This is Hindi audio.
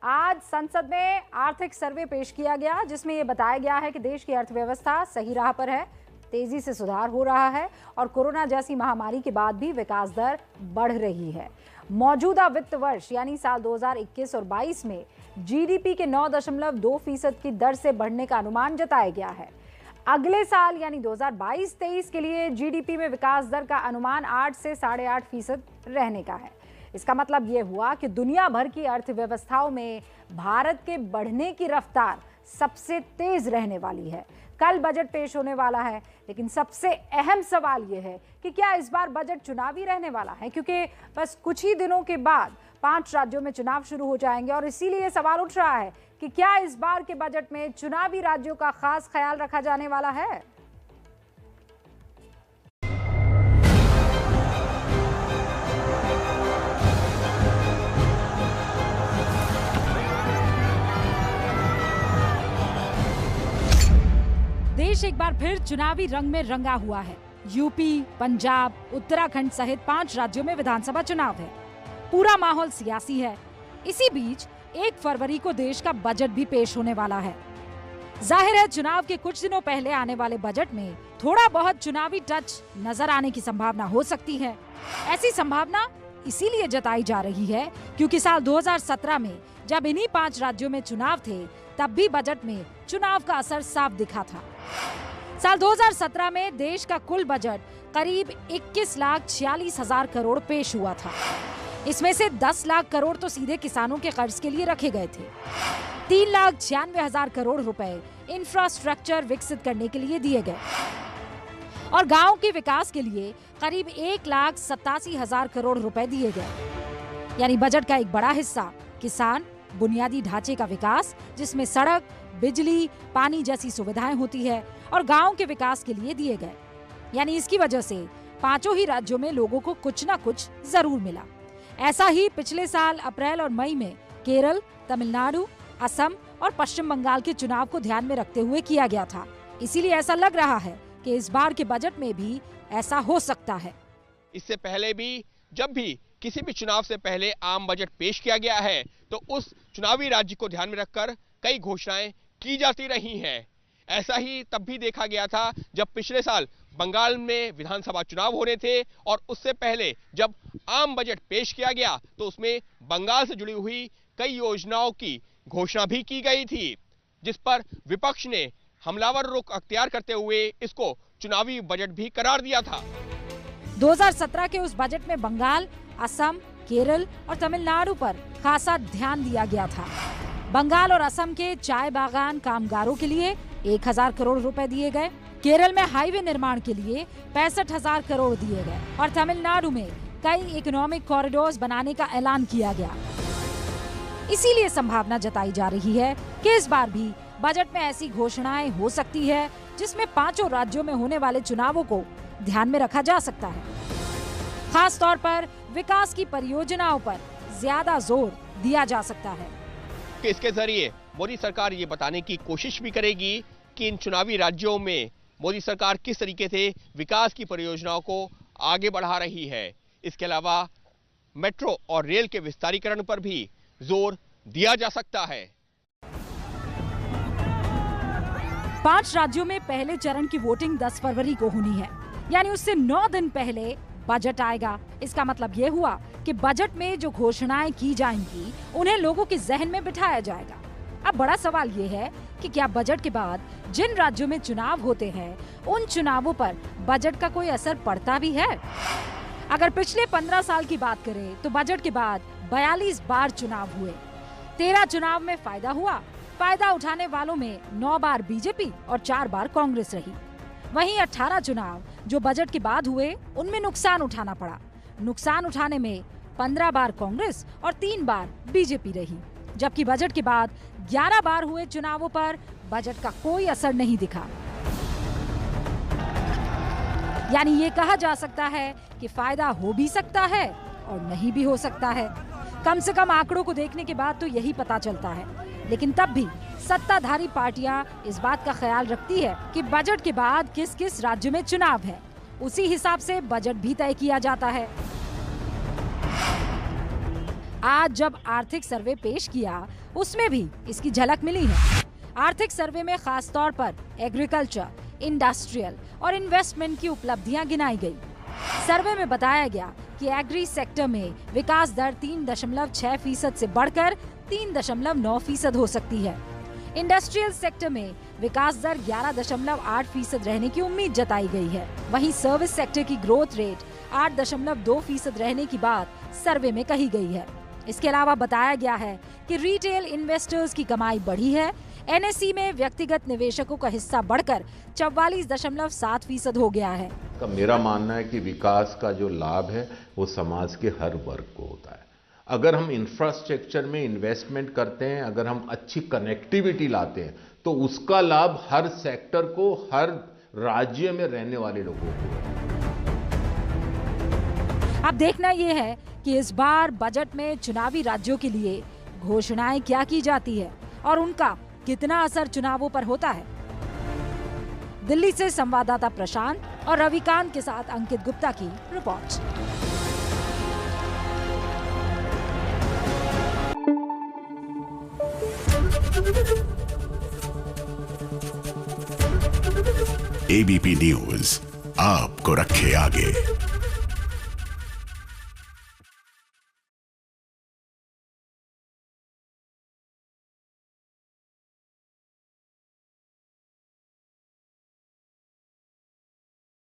आज संसद में आर्थिक सर्वे पेश किया गया जिसमें यह बताया गया है कि देश की अर्थव्यवस्था सही राह पर है, तेजी से सुधार हो रहा है और कोरोना जैसी महामारी के बाद भी विकास दर बढ़ रही है। मौजूदा वित्त वर्ष यानी साल 2021 और 22 में जीडीपी के 9.2% की दर से बढ़ने का अनुमान जताया गया है। अगले साल यानी 2022-23 के लिए जीडीपी में विकास दर का अनुमान 8 से 8.5% रहने का है। इसका मतलब यह हुआ कि दुनिया भर की अर्थव्यवस्थाओं में भारत के बढ़ने की रफ्तार सबसे तेज रहने वाली है। कल बजट पेश होने वाला है, लेकिन सबसे अहम सवाल यह है कि क्या इस बार बजट चुनावी रहने वाला है, क्योंकि बस कुछ ही दिनों के बाद 5 राज्यों में चुनाव शुरू हो जाएंगे और इसीलिए सवाल उठ रहा है कि क्या इस बार के बजट में चुनावी राज्यों का खास ख्याल रखा जाने वाला है। देश एक बार फिर चुनावी रंग में रंगा हुआ है। यूपी, पंजाब, उत्तराखंड सहित 5 राज्यों में विधानसभा चुनाव है। पूरा माहौल सियासी है। इसी बीच 1 फरवरी को देश का बजट भी पेश होने वाला है। जाहिर है चुनाव के कुछ दिनों पहले आने वाले बजट में थोड़ा बहुत चुनावी टच नजर आने की संभावना हो सकती है। ऐसी संभावना इसीलिए जताई जा रही है क्योंकि साल 2017 में जब इन्हीं 5 राज्यों में चुनाव थे तब भी बजट में चुनाव का असर साफ दिखा था। साल 2017 में देश का कुल बजट करीब 21,46,000 करोड़ पेश हुआ था। इसमें से 10 लाख करोड़ तो सीधे किसानों के कर्ज के लिए रखे गए थे। 3,96,000 करोड़ रुपए इंफ्रास्ट्रक्चर विकसित करने के लिए दिए गए और गांव के विकास के लिए करीब 1,87,000 करोड़ रुपए दिए गए। यानी बजट का एक बड़ा हिस्सा किसान, बुनियादी ढांचे का विकास जिसमें सड़क, बिजली, पानी जैसी सुविधाएं होती है और गांव के विकास के लिए दिए गए। यानी इसकी वजह से 5 ही राज्यों में लोगों को कुछ ना कुछ जरूर मिला। ऐसा ही पिछले साल अप्रैल और मई में केरल, तमिलनाडु, असम और पश्चिम बंगाल के चुनाव को ध्यान में रखते हुए किया गया था। इसीलिए ऐसा लग रहा है कि इस बार के बजट में भी ऐसा हो सकता है। इससे पहले भी जब भी किसी भी चुनाव से पहले आम बजट पेश किया गया है तो उस चुनावी राज्य को ध्यान में रखकर कई घोषणाएं की जाती रही हैं। ऐसा ही तब भी देखा गया था जब पिछले साल बंगाल में विधानसभा चुनाव हो रहे थे और उससे पहले जब आम बजट पेश किया गया तो उसमें बंगाल से जुड़ी हुई कई योजनाओं की घोषणा भी की गई थी, जिस पर विपक्ष ने हमलावर रुख अख्तियार करते हुए इसको चुनावी बजट भी करार दिया था। 2017 के उस बजट में बंगाल, असम, केरल और तमिलनाडु पर खासा ध्यान दिया गया था। बंगाल और असम के चाय बागान कामगारों के लिए 1,000 करोड़ रुपए दिए गए। केरल में हाईवे निर्माण के लिए 65,000 करोड़ दिए गए और तमिलनाडु में कई इकोनॉमिक कॉरिडोर्स बनाने का ऐलान किया गया। इसीलिए संभावना जताई जा रही है कि इस बार भी बजट में ऐसी घोषणाएं हो सकती है जिसमें 5 राज्यों में होने वाले चुनावों को ध्यान में रखा जा सकता है। खास तौर पर विकास की परियोजनाओं पर ज्यादा जोर दिया जा सकता है। इसके जरिए मोदी सरकार ये बताने की कोशिश भी करेगी कि इन चुनावी राज्यों में मोदी सरकार किस तरीके से विकास की परियोजनाओं को आगे बढ़ा रही है। इसके अलावा मेट्रो और रेल के विस्तारीकरण पर भी जोर दिया जा सकता है। 5 राज्यों में पहले चरण की वोटिंग 10 फरवरी को होनी है, यानी उससे 9 दिन पहले बजट आएगा। इसका मतलब ये हुआ कि बजट में जो घोषणाएं की जाएंगी उन्हें लोगों के जहन में बिठाया जाएगा। अब बड़ा सवाल ये है कि क्या बजट के बाद जिन राज्यों में चुनाव होते हैं उन चुनावों पर बजट का कोई असर पड़ता भी है। अगर पिछले 15 साल की बात करें तो बजट के बाद 42 बार चुनाव हुए। 13 चुनाव में फायदा हुआ। फायदा उठाने वालों में 9 बार बीजेपी और 4 बार कांग्रेस रही। वहीं 18 चुनाव जो बजट के बाद हुए उनमें नुकसान उठाना पड़ा। नुकसान उठाने में 15 बार कांग्रेस और 3 बार बीजेपी रही, जबकि बजट के बाद 11 बार हुए चुनावों पर बजट का कोई असर नहीं दिखा। यानी ये कहा जा सकता है कि फायदा हो भी सकता है और नहीं भी हो सकता है। कम से कम आंकड़ों को देखने के बाद तो यही पता चलता है। लेकिन तब भी सत्ताधारी पार्टियां इस बात का ख्याल रखती है कि बजट के बाद किस किस राज्य में चुनाव है, उसी हिसाब से बजट भी तय किया जाता है। आज जब आर्थिक सर्वे पेश किया उसमें भी इसकी झलक मिली है। आर्थिक सर्वे में खास तौर पर एग्रीकल्चर, इंडस्ट्रियल और इन्वेस्टमेंट की उपलब्धियां गिनाई गई। सर्वे में बताया गया कि एग्री सेक्टर में विकास दर 3.6% से बढ़कर 3.9% हो सकती है। इंडस्ट्रियल सेक्टर में विकास दर 11.8% रहने की उम्मीद जताई गई है। वहीं सर्विस सेक्टर की ग्रोथ रेट 8.2% रहने की बात सर्वे में कही गई है। इसके अलावा बताया गया है कि रिटेल इन्वेस्टर्स की कमाई बढ़ी है। एनएसई में व्यक्तिगत निवेशकों का हिस्सा बढ़कर 44.7% हो गया है। मेरा मानना है कि विकास का जो लाभ है वो समाज के हर वर्ग को होता है। अगर हम इंफ्रास्ट्रक्चर में इन्वेस्टमेंट करते हैं, अगर हम अच्छी कनेक्टिविटी लाते हैं, तो उसका लाभ हर सेक्टर को, हर राज्य में रहने वाले लोगों को है। अब देखना ये है कि इस बार बजट में चुनावी राज्यों के लिए घोषणाएं क्या की जाती है और उनका कितना असर चुनावों पर होता है। दिल्ली से संवाददाता प्रशांत और रविकांत के साथ अंकित गुप्ता की रिपोर्ट। एबीपी न्यूज आपको रखे आगे।